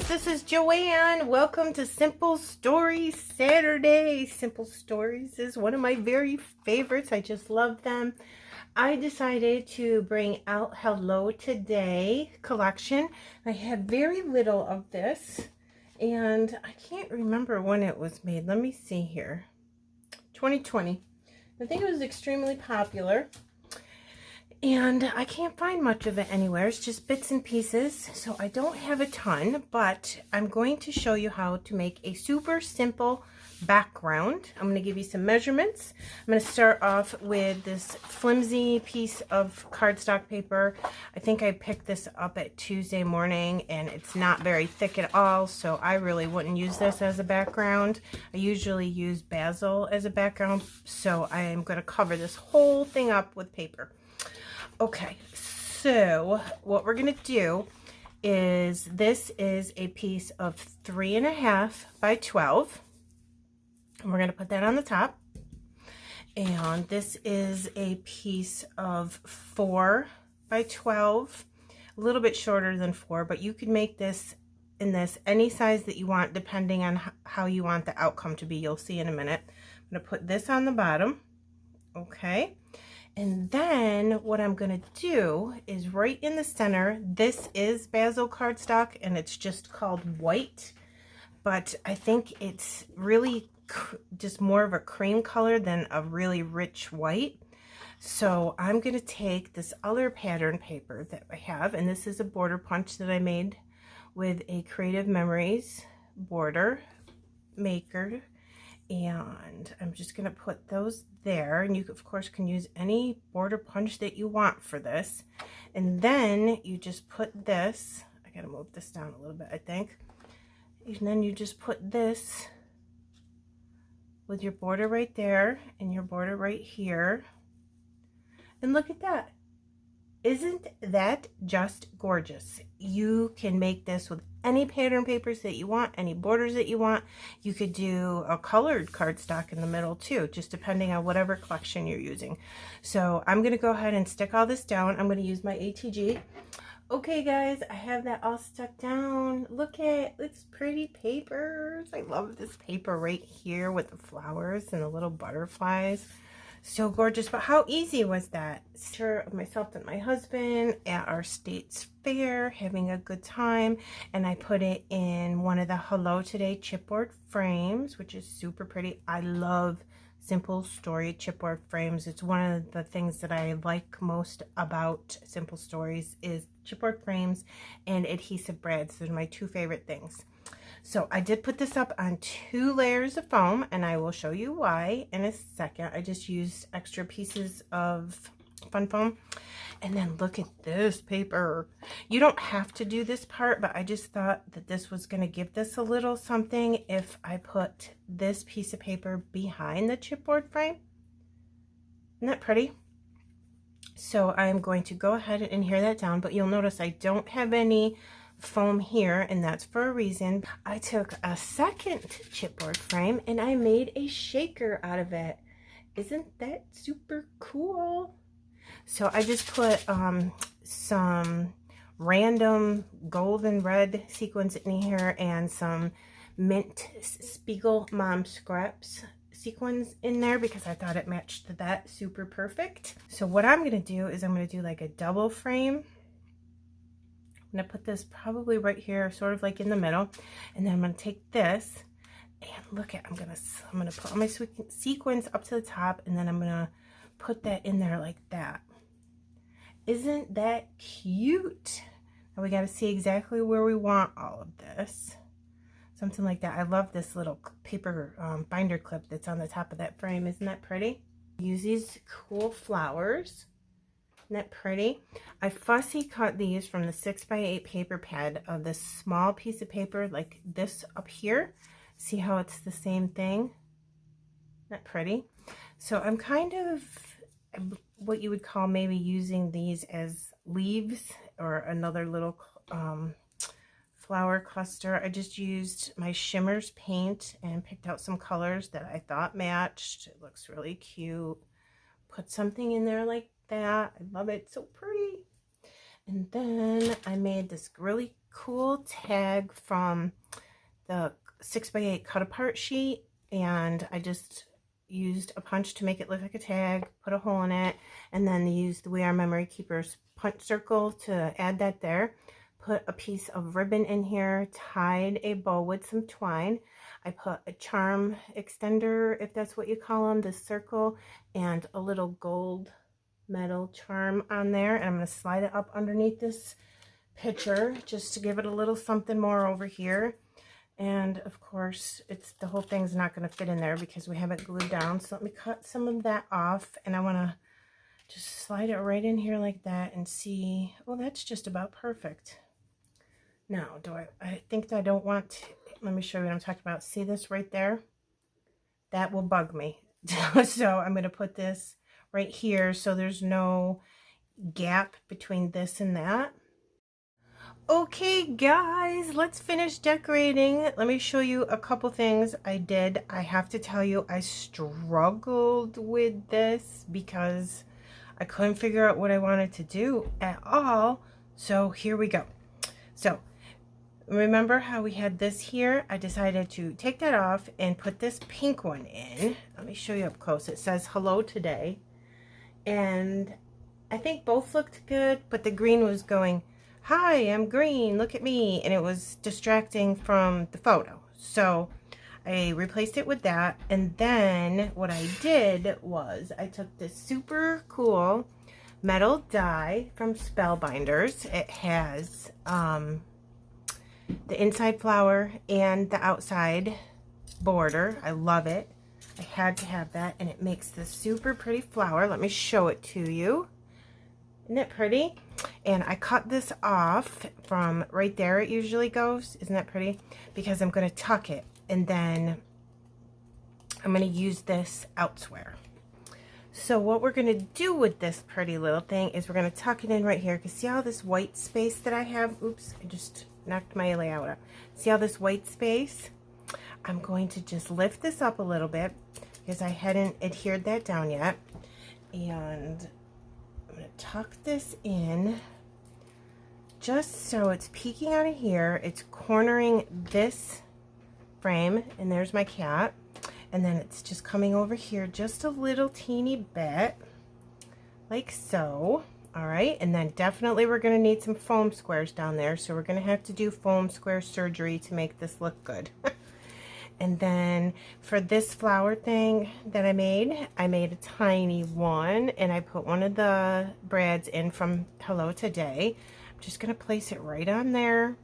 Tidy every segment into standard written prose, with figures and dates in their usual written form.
guys, this is Joanne. Welcome to Simple Stories Saturday. Simple Stories is one of my very favorites. I just love them. I decided to bring out Hello Today collection. I had very little of this and I can't remember when it was made. Let me see here. 2020. I think it was extremely popular. And I can't find much of it anywhere. It's just bits and pieces. So I don't have a ton, but I'm going to show you how to make a super simple background. I'm going to give you some measurements. I'm going to start off with this flimsy piece of cardstock paper. I think I picked this up at Tuesday morning and it's not very thick at all. So I really wouldn't use this as a background. I usually use basil as a background. So I am going to cover this whole thing up with paper. Okay, so what we're going to do is this is a piece of 3.5 by 12. And we're going to put that on the top. And this is a piece of 4 by 12, a little bit shorter than 4, but you can make this in this any size that you want depending on how you want the outcome to be. You'll see in a minute. I'm going to put this on the bottom. Okay. And then what I'm going to do is right in the center, this is basil cardstock and it's just called white, but I think it's really just more of a cream color than a really rich white. So I'm going to take this other pattern paper that I have, and this is a border punch that I made with a Creative Memories border maker. And I'm just going to put those there, and you of course can use any border punch that you want for this. And then you just put this, I gotta move this down a little bit I think, and then you just put this with your border right there and your border right here, and look at that. Isn't that just gorgeous? You can make this with any pattern papers that you want, any borders that you want. You could do a colored cardstock in the middle too, just depending on whatever collection you're using. So I'm going to go ahead and stick all this down. I'm going to use my ATG. Okay guys, I have that all stuck down. Look at this pretty papers. I love this paper right here with the flowers and the little butterflies. So gorgeous. But how easy was that? Picture of myself and my husband at our state's fair having a good time, and I put it in one of the Hello Today chipboard frames, which is super pretty. I love Simple Story chipboard frames. It's one of the things that I like most about Simple Stories is chipboard frames and adhesive brads. Those are my two favorite things. So I did put this up on 2 layers of foam, and I will show you why in a second. I just used extra pieces of fun foam. And then look at this paper. You don't have to do this part, but I just thought that this was going to give this a little something if I put this piece of paper behind the chipboard frame. Isn't that pretty? So I'm going to go ahead and adhere that down, but you'll notice I don't have any foam here, and that's for a reason. I took a second chipboard frame and I made a shaker out of it. Isn't that super cool? So I just put some random golden red sequins in here and some mint Spiegel Mom Scraps sequins in there because I thought it matched that super perfect. So what I'm going to do is I'm going to do like a double frame. I'm going to put this probably right here, sort of like in the middle, and then I'm going to take this and look at, I'm going to put all my sequins up to the top, and then I'm going to put that in there like that. Isn't that cute? Now we got to see exactly where we want all of this. Something like that. I love this little paper binder clip that's on the top of that frame. Isn't that pretty? Use these cool flowers. Isn't that pretty? I fussy cut these from the 6x8 paper pad of this small piece of paper like this up here. See how it's the same thing? Isn't that pretty? So I'm kind of what you would call maybe using these as leaves or another little flower cluster. I just used my Shimmers paint and picked out some colors that I thought matched. It looks really cute. Put something in there like that. I love it. So pretty. And then I made this really cool tag from the 6x8 cut apart sheet, and I just used a punch to make it look like a tag, put a hole in it, and then used the We Are Memory Keepers punch circle to add that there. Put a piece of ribbon in here, tied a bow with some twine. I put a charm extender, if that's what you call them, this circle, and a little gold metal charm on there, and I'm going to slide it up underneath this picture just to give it a little something more over here. And of course, the whole thing's not going to fit in there because we have it glued down. So let me cut some of that off, and I want to just slide it right in here like that and see. Well, that's just about perfect. Now, I think that I don't want to, let me show you what I'm talking about. See this right there? That will bug me. So I'm going to put this right here so there's no gap between this and that. Okay guys, let's finish decorating. Let me show you a couple things I did. I have to tell you, I struggled with this because I couldn't figure out what I wanted to do at all. So here we go. So remember how we had this here? I decided to take that off and put this pink one in. Let me show you up close. It says hello today. And I think both looked good, but the green was going, hi, I'm green, look at me, and it was distracting from the photo. So I replaced it with that, and then what I did was I took this super cool metal die from Spellbinders. It has the inside flower and the outside border. I love it. I had to have that, and it makes this super pretty flower. Let me show it to you. Isn't it pretty? And I cut this off from right there. It usually goes. Isn't that pretty? Because I'm going to tuck it, and then I'm going to use this elsewhere. So what we're going to do with this pretty little thing is we're going to tuck it in right here. Because see all this white space that I have? Oops, I just knocked my layout up. See all this white space? I'm going to just lift this up a little bit because I hadn't adhered that down yet. And I'm going to tuck this in just so it's peeking out of here. It's cornering this frame, and there's my cat. And then it's just coming over here just a little teeny bit, like so. All right, and then definitely we're going to need some foam squares down there. So we're going to have to do foam square surgery to make this look good. And then for this flower thing that I made a tiny one, and I put one of the brads in from Hello Today. I'm just going to place it right on there.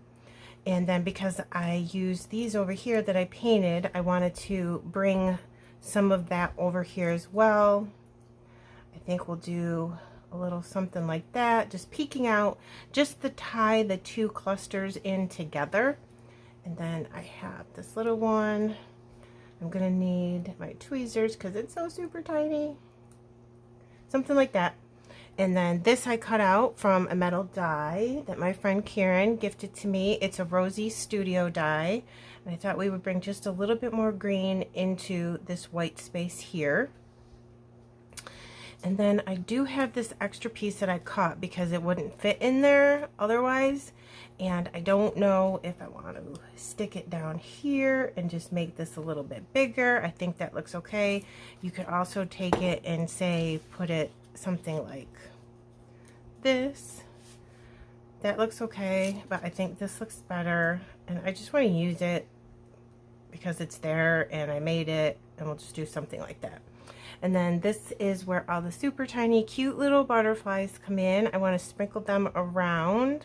And then because I used these over here that I painted, I wanted to bring some of that over here as well. I think we'll do a little something like that, just peeking out, just to tie the two clusters in together. And then I have this little one. I'm gonna need my tweezers because it's so super tiny. Something like that. And then this I cut out from a metal die that my friend Karen gifted to me. It's a Rosie Studio die. And I thought we would bring just a little bit more green into this white space here. And then I do have this extra piece that I cut because it wouldn't fit in there otherwise. And I don't know if I want to stick it down here and just make this a little bit bigger. I think that looks okay. You could also take it and say, put it something like this. That looks okay, but I think this looks better. And I just want to use it because it's there and I made it, and we'll just do something like that. And then this is where all the super tiny cute little butterflies come in. I want to sprinkle them around.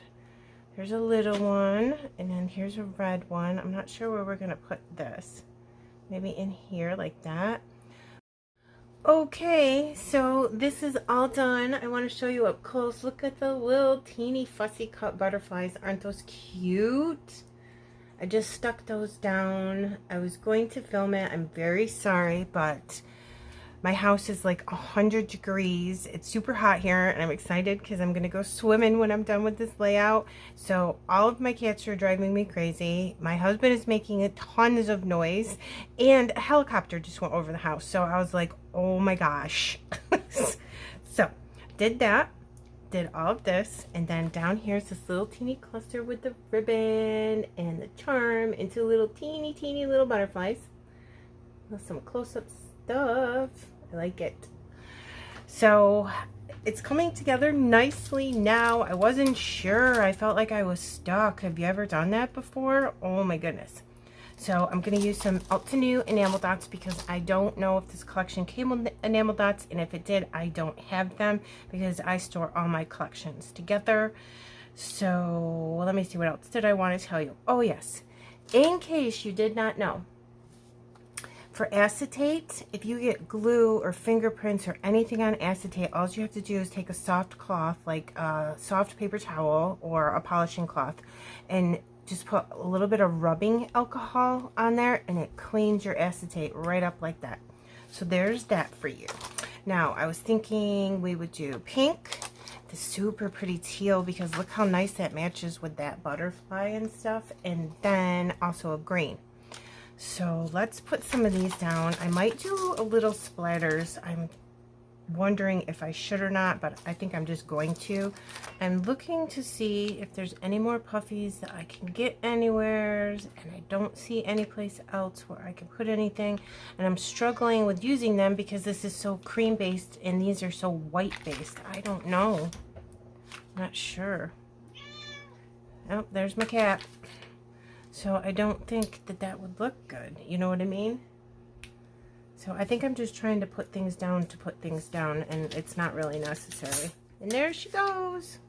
There's a little one, and then here's a red one. I'm not sure where we're going to put this. Maybe in here like that. Okay, so this is all done. I want to show you up close. Look at the little teeny fussy cut butterflies. Aren't those cute? I just stuck those down. I was going to film it. I'm very sorry, but my house is like 100 degrees. It's super hot here, and I'm excited because I'm going to go swimming when I'm done with this layout. So all of my cats are driving me crazy. My husband is making tons of noise, and a helicopter just went over the house. So I was like, oh my gosh. So did that. did all of this, and then down here's this little teeny cluster with the ribbon and the charm and two little teeny little butterflies. Some close-up stuff. I like it. So it's coming together nicely now. I wasn't sure. I felt like I was stuck. Have you ever done that before? Oh my goodness. So I'm going to use some Ulta New enamel dots because I don't know if this collection came with enamel dots, and if it did, I don't have them because I store all my collections together. So let me see, what else did I want to tell you? Oh yes, in case you did not know, for acetate, if you get glue or fingerprints or anything on acetate, all you have to do is take a soft cloth, like a soft paper towel or a polishing cloth, and just put a little bit of rubbing alcohol on there, and it cleans your acetate right up like that. So there's that for you. Now, I was thinking we would do pink, the super pretty teal, because look how nice that matches with that butterfly and stuff, and then also a green. So let's put some of these down. I might do a little splatters. I'm wondering if I should or not, but I think I'm just going to. I'm looking to see if there's any more puffies that I can get anywhere, and I don't see any place else where I can put anything, and I'm struggling with using them because this is so cream based and these are so white based. I don't know, not sure. Oh, there's my cat. So I don't think that that would look good, you know what I mean? So I think I'm just trying to put things down to put things down, and it's not really necessary. And there she goes.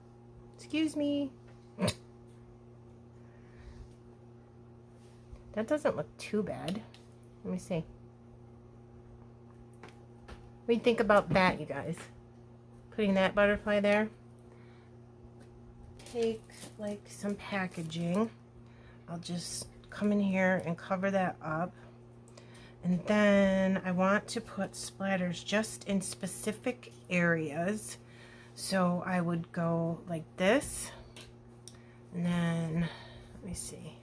Excuse me. That doesn't look too bad. Let me see. What do you think about that, you guys? Putting that butterfly there. Take like some packaging. I'll just come in here and cover that up. And then I want to put splatters just in specific areas. So I would go like this. And then, let me see,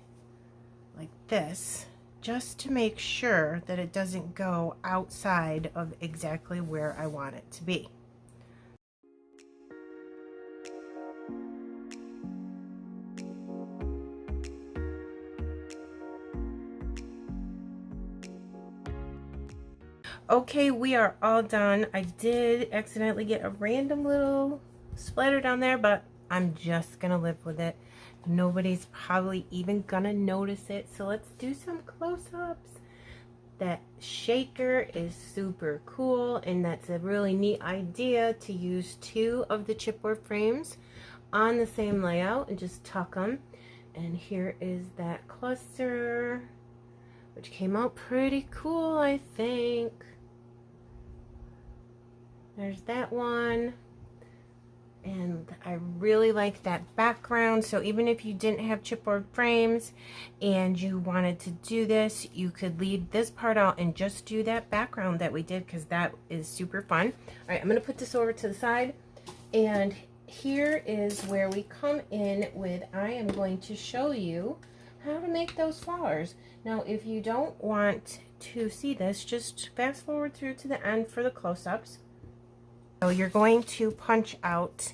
like this, just to make sure that it doesn't go outside of exactly where I want it to be. Okay, we are all done. I did accidentally get a random little splatter down there, but I'm just gonna live with it. Nobody's probably even gonna notice it. So let's do some close-ups. That shaker is super cool, and that's a really neat idea to use two of the chipboard frames on the same layout and just tuck them. And here is that cluster, which came out pretty cool, I think. There's that one, and I really like that background. So even if you didn't have chipboard frames and you wanted to do this, you could leave this part out and just do that background that we did, because that is super fun. All right, I'm going to put this over to the side, and here is where we come in with, I am going to show you how to make those flowers. Now, if you don't want to see this, just fast forward through to the end for the close-ups. So you're going to punch out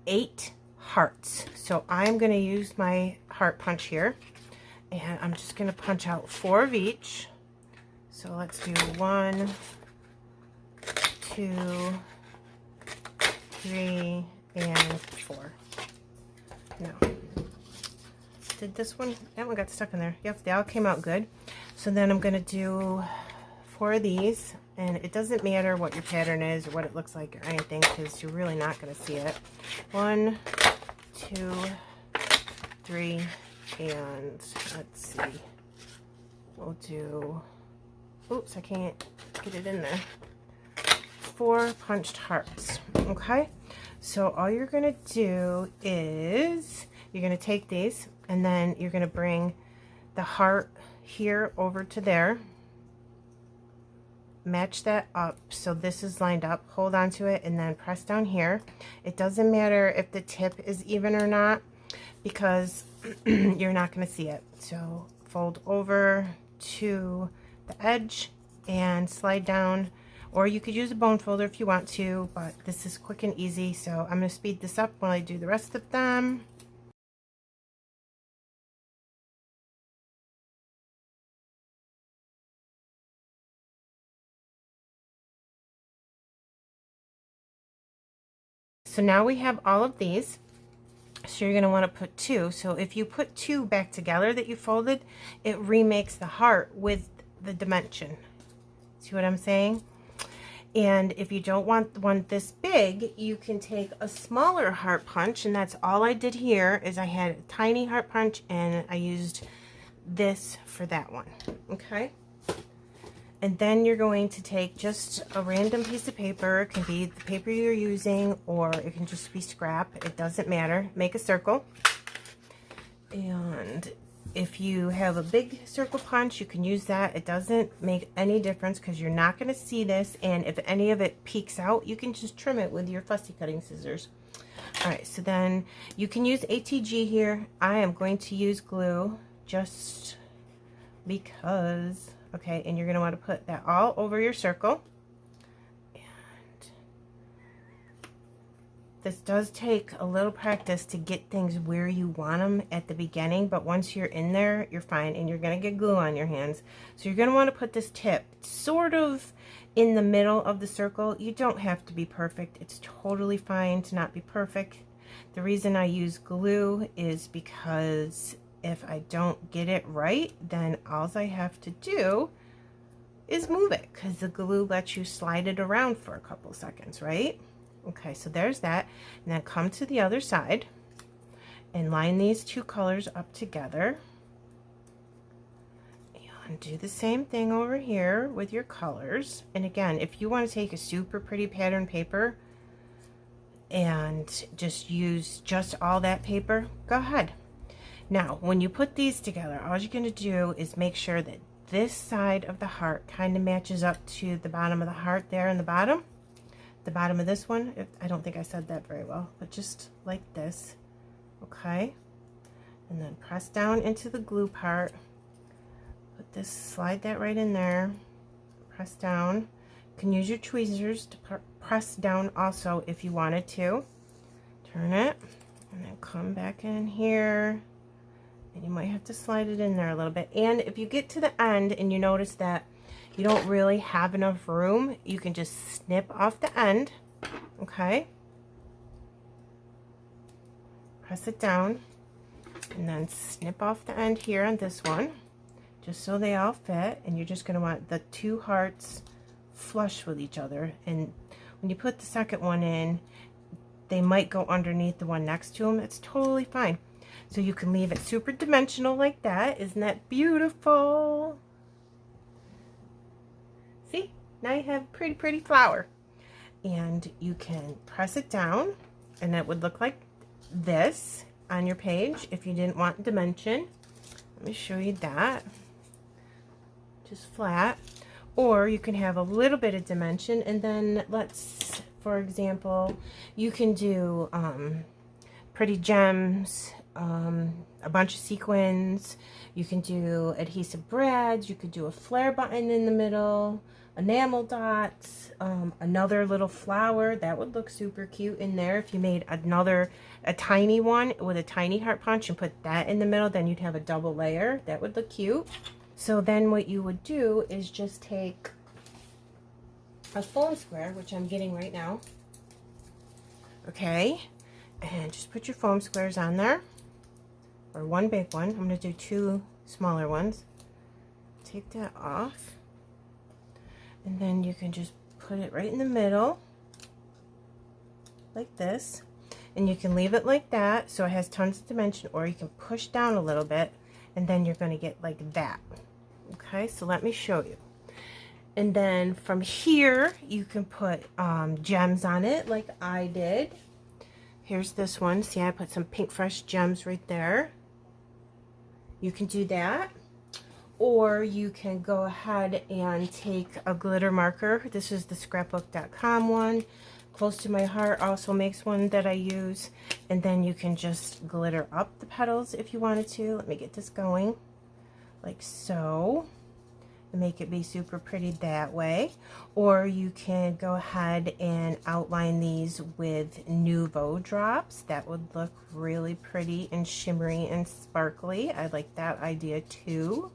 8 hearts. So I'm going to use my heart punch here, and I'm just going to punch out 4 of each. So let's do 1, 2, 3, and 4. Now, did this one? That one got stuck in there. Yep, they all came out good. So then I'm going to do 4 of these. And it doesn't matter what your pattern is or what it looks like or anything, because you're really not going to see it. 1, 2, 3, and let's see. We'll do, oops, I can't get it in there. 4 punched hearts. Okay? So all you're going to do is you're going to take these, and then you're going to bring the heart here over to there. Match that up so this is lined up, hold on to it, and then press down here. It doesn't matter if the tip is even or not, because you're not going to see it. So fold over to the edge and slide down or you could use a bone folder if you want to, but this is quick and easy, so I'm going to speed this up while I do the rest of them. So now we have all of these. So you're going to want to put 2. So if you put 2 back together that you folded, it remakes the heart with the dimension. See what I'm saying? And if you don't want one this big, you can take a smaller heart punch, and that's all I did here. Is I had a tiny heart punch and I used this for that one. Okay. And then you're going to take just a random piece of paper. It can be the paper you're using, or it can just be scrap. It doesn't matter. Make a circle. And if you have a big circle punch, you can use that. It doesn't make any difference because you're not going to see this. And if any of it peeks out, you can just trim it with your fussy cutting scissors. All right, so then you can use ATG here. I am going to use glue just because. Okay, and you're going to want to put that all over your circle. And this does take a little practice to get things where you want them at the beginning, but once you're in there, you're fine, and you're going to get glue on your hands. So you're going to want to put this tip sort of in the middle of the circle. You don't have to be perfect. It's totally fine to not be perfect. The reason I use glue is because if I don't get it right, then all I have to do is move it, because the glue lets you slide it around for a couple seconds, right? Okay, so there's that. And then come to the other side and line these 2 colors up together. And do the same thing over here with your colors. And again, if you want to take a super pretty pattern paper and just use just all that paper, go ahead. Now, when you put these together, all you're going to do is make sure that this side of the heart kind of matches up to the bottom of the heart there in the bottom of this one. I don't think I said that very well, but just like this. Okay. And then press down into the glue part. Put this, slide that right in there. Press down. You can use your tweezers to press down also if you wanted to. Turn it and then come back in here. And you might have to slide it in there a little bit. And if you get to the end and you notice that you don't really have enough room, you can just snip off the end. Okay. Press it down and then snip off the end here on this one, just so they all fit. And you're just going to want the 2 hearts flush with each other. And when you put the second one in, they might go underneath the one next to them. It's totally fine. So you can leave it super dimensional like that. Isn't that beautiful? See? Now you have a pretty, pretty flower. And you can press it down, and it would look like this on your page if you didn't want dimension. Let me show you that. Just flat. Or you can have a little bit of dimension, and then let's, for example, you can do pretty gems, a bunch of sequins. You can do adhesive brads. You could do a flare button in the middle, enamel dots, another little flower. That would look super cute in there. If you made a tiny one with a tiny heart punch and put that in the middle, then you'd have a double layer. That would look cute. So then what you would do is just take a foam square, which I'm getting right now. Okay, and just put your foam squares on there, or one big one. I'm going to do 2 smaller ones. Take that off, and then you can just put it right in the middle like this, and you can leave it like that so it has tons of dimension, or you can push down a little bit and then you're going to get like that. Okay, so let me show you. And then from here you can put gems on it like I did. Here's this one. See, I put some pink fresh gems right there. You can do that. Or you can go ahead and take a glitter marker. This is the scrapbook.com one. Close to My Heart also makes one that I use. And then you can just glitter up the petals if you wanted to. Let me get this going. Like so. make it be super pretty that way. Or you can go ahead and outline these with Nouveau drops. That would look really pretty and shimmery and sparkly. I like that idea too.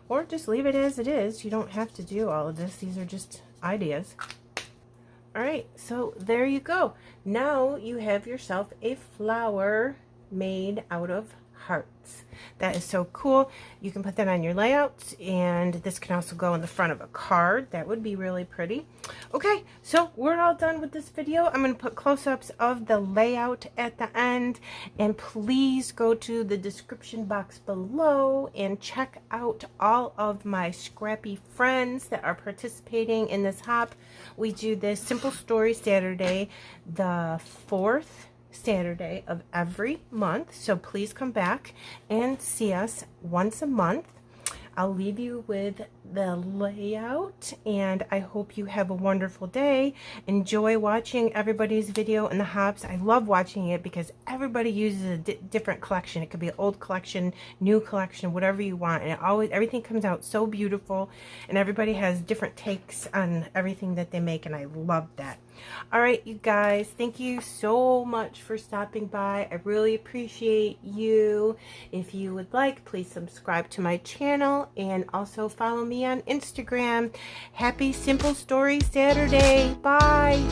Or just leave it as it is. You don't have to do all of this. These are just ideas. All right, so there you go. Now you have yourself a flower made out of hearts. That is so cool. You can put that on your layouts, and this can also go in the front of a card. That would be really pretty. Okay, so we're all done with this video. I'm going to put close-ups of the layout at the end, and please go to the description box below and check out all of my scrappy friends that are participating in this hop. We do this Simple Story Saturday, the 4th Saturday of every month, so please come back and see us once a month. I'll leave you with the layout, and I hope you have a wonderful day. Enjoy watching everybody's video in the hops. I love watching it because everybody uses a different collection. It could be an old collection, new collection, whatever you want, and everything comes out so beautiful, and everybody has different takes on everything that they make, and I love that. All right, you guys, thank you so much for stopping by. I really appreciate you. If you would like, please subscribe to my channel and also follow me on Instagram. Happy Simple Story Saturday. Bye.